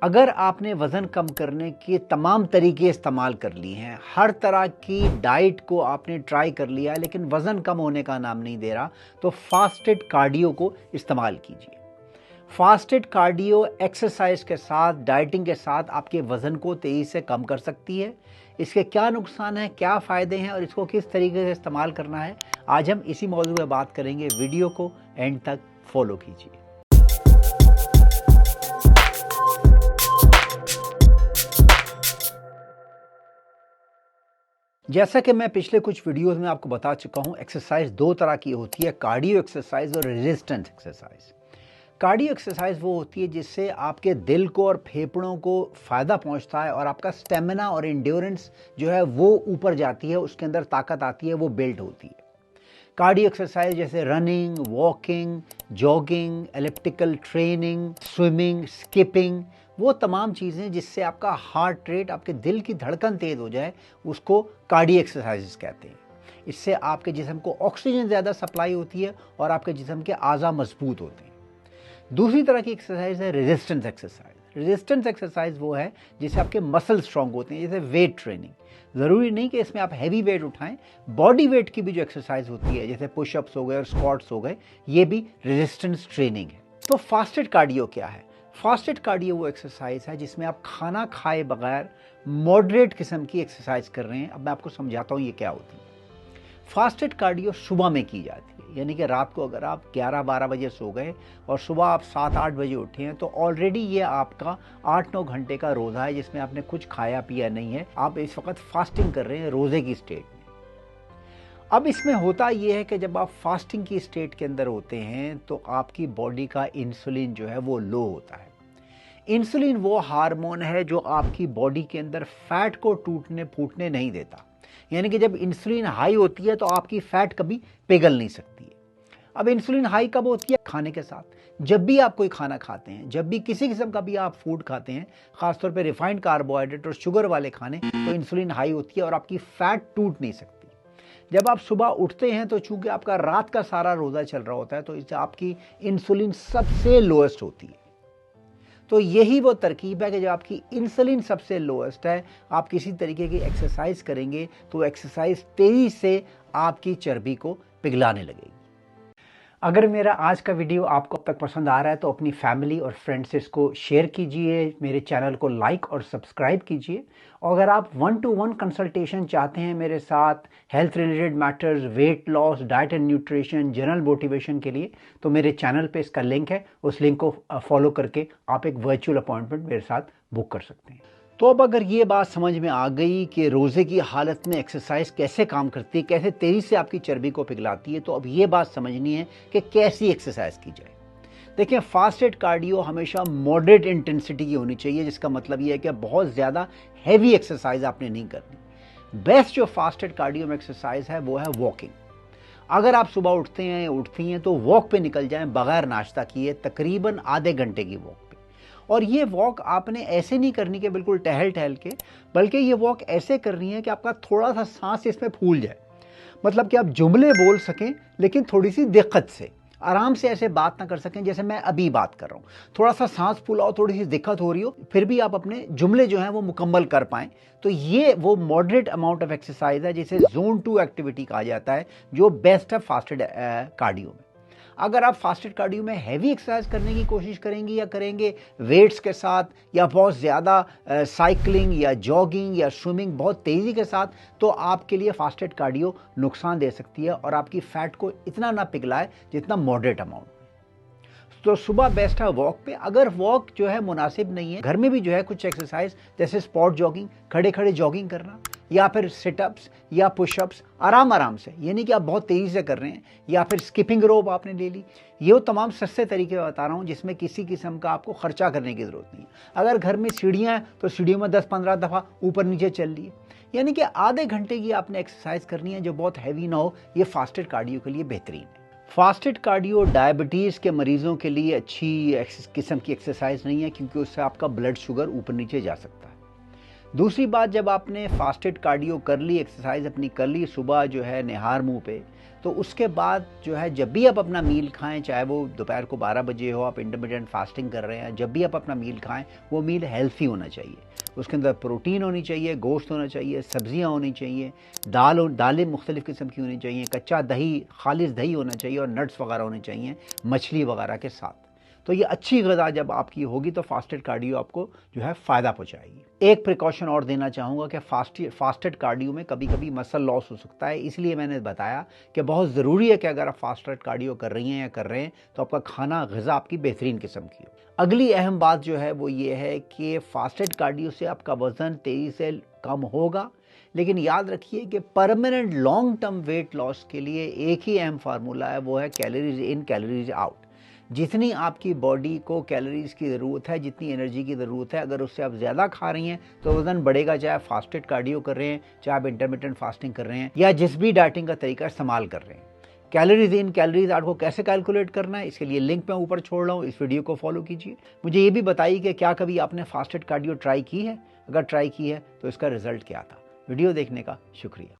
अगर आपने वज़न कम करने के तमाम तरीके इस्तेमाल कर लिए हैं, हर तरह की डाइट को आपने ट्राई कर लिया है, लेकिन वज़न कम होने का नाम नहीं दे रहा, तो फास्टेड कार्डियो को इस्तेमाल कीजिए। फास्टेड कार्डियो एक्सरसाइज के साथ, डाइटिंग के साथ आपके वज़न को तेज़ी से कम कर सकती है। इसके क्या नुकसान हैं, क्या फ़ायदे हैं और इसको किस तरीके से इस्तेमाल करना है, आज हम इसी मौजू पे बात करेंगे। वीडियो को एंड तक फॉलो कीजिए। जैसा कि मैं पिछले कुछ वीडियोस में आपको बता चुका हूं, एक्सरसाइज दो तरह की होती है, कार्डियो एक्सरसाइज और रेजिस्टेंस एक्सरसाइज। कार्डियो एक्सरसाइज वो होती है जिससे आपके दिल को और फेफड़ों को फ़ायदा पहुंचता है और आपका स्टेमिना और एंड्योरेंस जो है वो ऊपर जाती है, उसके अंदर ताकत आती है, वो बिल्ड होती है। कार्डियो एक्सरसाइज जैसे running, walking, jogging, elliptical training, swimming, skipping, वो तमाम चीज़ें जिससे आपका हार्ट रेट, आपके दिल की धड़कन तेज़ हो जाए, उसको कार्डियो एक्सरसाइजेस कहते हैं। इससे आपके जिस्म को ऑक्सीजन ज़्यादा सप्लाई होती है और आपके जिस्म के आज़ा मजबूत होते हैं। दूसरी तरह की एक्सरसाइज है रेजिस्टेंस एक्सरसाइज। रेजिस्टेंस एक्सरसाइज वो है जिससे आपके मसल स्ट्रांग होते हैं, जैसे वेट ट्रेनिंग। ज़रूरी नहीं कि इसमें आप हैवी वेट उठाएं, बॉडी वेट की भी जो एक्सरसाइज होती है जैसे पुशअप्स हो गए और स्क्वाट्स हो गए, ये भी रेजिस्टेंस ट्रेनिंग है। तो फास्टेड कार्डियो क्या है? फास्टेड कार्डियो वो एक्सरसाइज है जिसमें आप खाना खाए बगैर मॉडरेट किस्म की एक्सरसाइज कर रहे हैं। अब मैं आपको समझाता हूँ ये क्या होती है। फास्टेड कार्डियो सुबह में की जाती है, यानी कि रात को अगर आप 11-12 बजे सो गए और सुबह आप 7-8 बजे उठे हैं, तो ऑलरेडी ये आपका 8-9 घंटे का रोज़ा है जिसमें आपने कुछ खाया पिया नहीं है। आप इस वक्त फास्टिंग कर रहे हैं, रोज़े की स्टेट में। अब इसमें होता ये है कि जब आप फास्टिंग की स्टेट के अंदर होते हैं तो आपकी बॉडी का इंसुलिन जो है वो लो होता है। इंसुलिन वो हार्मोन है जो आपकी बॉडी के अंदर फैट को टूटने फूटने नहीं देता, यानी कि जब इंसुलिन हाई होती है तो आपकी फैट कभी पिघल नहीं सकती है। अब इंसुलिन हाई कब होती है? खाने के साथ। जब भी आप कोई खाना खाते हैं, जब भी किसी किस्म का भी आप फूड खाते हैं, खासतौर पे रिफाइंड कार्बोहाइड्रेट और शुगर वाले खाने, तो इंसुलिन हाई होती है और आपकी फैट टूट नहीं सकती। जब आप सुबह उठते हैं तो चूंकि आपका रात का सारा रोज़ा चल रहा होता है, तो इससे आपकी इंसुलिन सबसे लोएस्ट होती है। तो यही वो तरकीब है कि जब आपकी इंसुलिन सबसे लोएस्ट है, आप किसी तरीके की एक्सरसाइज करेंगे तो एक्सरसाइज तेज़ी से आपकी चर्बी को पिघलाने लगेगी। अगर मेरा आज का वीडियो आपको अब तक पसंद आ रहा है तो अपनी फैमिली और फ्रेंड्स से इसको शेयर कीजिए, मेरे चैनल को लाइक और सब्सक्राइब कीजिए। और अगर आप 1-to-1 कंसल्टेशन चाहते हैं मेरे साथ health related matters, weight loss, diet and nutrition, general motivation के लिए, तो मेरे चैनल पे इसका लिंक है, उस लिंक को फॉलो करके आप एक वर्चुअल अपॉइंटमेंट मेरे साथ बुक कर सकते हैं। तो अब अगर ये बात समझ में आ गई कि रोज़े की हालत में एक्सरसाइज कैसे काम करती है, कैसे तेज़ी से आपकी चर्बी को पिघलाती है, तो अब ये बात समझनी है कि कैसी एक्सरसाइज की जाए। देखिए, फास्टेड कार्डियो हमेशा मॉडरेट इंटेंसिटी की होनी चाहिए, जिसका मतलब ये है कि बहुत ज़्यादा हैवी एक्सरसाइज आपने नहीं करनी। बेस्ट जो फास्टेड कार्डियो में एक्सरसाइज है वो है वॉकिंग। अगर आप सुबह उठते हैं, उठती हैं, तो वॉक पे निकल जाएं बगैर नाश्ता किए, तकरीबन आधे घंटे की वॉक। और ये वॉक आपने ऐसे नहीं करनी कि बिल्कुल टहल टहल के, बल्कि ये वॉक ऐसे करनी है कि आपका थोड़ा सा सांस इसमें फूल जाए, मतलब कि आप जुमले बोल सकें लेकिन थोड़ी सी दिक्कत से, आराम से ऐसे बात ना कर सकें जैसे मैं अभी बात कर रहा हूँ। थोड़ा सा सांस फूला हो, थोड़ी सी दिक्कत हो रही हो, फिर भी आप अपने जुमले जो हैं वो मुकम्मल कर पाएँ। तो ये वो मॉडरेट अमाउंट ऑफ एक्सरसाइज है जिसे जोन 2 एक्टिविटी कहा जाता है, जो बेस्ट है फास्टेड कार्डियो में। अगर आप फास्टेड कार्डियो में हैवी एक्सरसाइज करने की कोशिश करेंगे या करेंगे वेट्स के साथ, या बहुत ज़्यादा साइकिलिंग या जॉगिंग या स्विमिंग बहुत तेज़ी के साथ, तो आपके लिए फास्टेड कार्डियो नुकसान दे सकती है और आपकी फ़ैट को इतना ना पिघलाए जितना मॉडरेट अमाउंट। तो सुबह बेस्ट है वॉक पे। अगर वॉक जो है मुनासिब नहीं है, घर में भी जो है कुछ एक्सरसाइज जैसे स्पॉट जॉगिंग, खड़े खड़े जॉगिंग करना, या फिर सिटअप्स या पुशअप्स आराम आराम से, यानी कि आप बहुत तेज़ी से कर रहे हैं, या फिर स्किपिंग रोप आपने ले ली। ये वो तमाम सस्ते तरीके बता रहा हूँ जिसमें किसी किस्म का आपको खर्चा करने की ज़रूरत नहीं है। अगर घर में सीढ़ियाँ हैं तो सीढ़ियों में 10-15 दफ़ा ऊपर नीचे चल लिए, यानी कि आधे घंटे की आपने एक्सरसाइज करनी है जो बहुत हैवी ना हो। ये फास्टेड कार्डियो के लिए बेहतरीन है। फास्टेड कार्डियो डायबिटीज़ के मरीज़ों के लिए अच्छी किस्म की एक्सरसाइज नहीं है, क्योंकि उससे आपका ब्लड शुगर ऊपर नीचे जा सकता है। दूसरी बात, जब आपने फास्टेड कार्डियो कर ली, एक्सरसाइज अपनी कर ली, सुबह जो है निहार मुंह पे, तो उसके बाद जो है जब भी आप अपना मील खाएं, चाहे वो दोपहर को 12 बजे हो, आप इंटरमिटेंट फास्टिंग कर रहे हैं, जब भी आप अपना मील खाएं वो मील हेल्थी होना चाहिए। उसके अंदर प्रोटीन होनी चाहिए, गोश्त होना चाहिए, सब्जियां होनी चाहिए, दालें मुख्तलिफ़ किस्म की होनी चाहिए, कच्चा दही, खालिस दही होना चाहिए और नट्स वगैरह होने चाहिए मछली वगैरह के साथ। तो ये अच्छी ग़िज़ा जब आपकी होगी तो फास्टेड कार्डियो आपको जो है फ़ायदा पहुंचाएगी। एक प्रिकॉशन और देना चाहूँगा कि फास्टेड कार्डियो में कभी कभी मसल लॉस हो सकता है, इसलिए मैंने बताया कि बहुत ज़रूरी है कि अगर आप फास्टेड कार्डियो कर रही हैं या कर रहे हैं तो आपका खाना, ग़िज़ा आपकी बेहतरीन किस्म की हो। अगली अहम बात जो है वो ये है कि फास्टेड कार्डियो से आपका वज़न तेज़ी से कम होगा, लेकिन याद रखिए कि permanent long term weight loss के लिए एक ही अहम फार्मूला है, वो है कैलोरीज इन कैलोरीज आउट। जितनी आपकी बॉडी को कैलोरीज की ज़रूरत है, जितनी एनर्जी की ज़रूरत है, अगर उससे आप ज़्यादा खा रही हैं तो वज़न बढ़ेगा, चाहे आप फास्टेड कार्डियो कर रहे हैं, चाहे आप इंटरमिटेंट फास्टिंग कर रहे हैं या जिस भी डाइटिंग का तरीका इस्तेमाल कर रहे हैं। कैलोरीज इन कैलोरीज आउट को कैसे कैलकुलेट करना है, इसके लिए लिंक मैं ऊपर छोड़ रहा हूँ, इस वीडियो को फॉलो कीजिए। मुझे ये भी बताइए कि क्या कभी आपने फास्टेड कार्डियो ट्राई की है? अगर ट्राई की है तो इसका रिजल्ट क्या था? वीडियो देखने का शुक्रिया।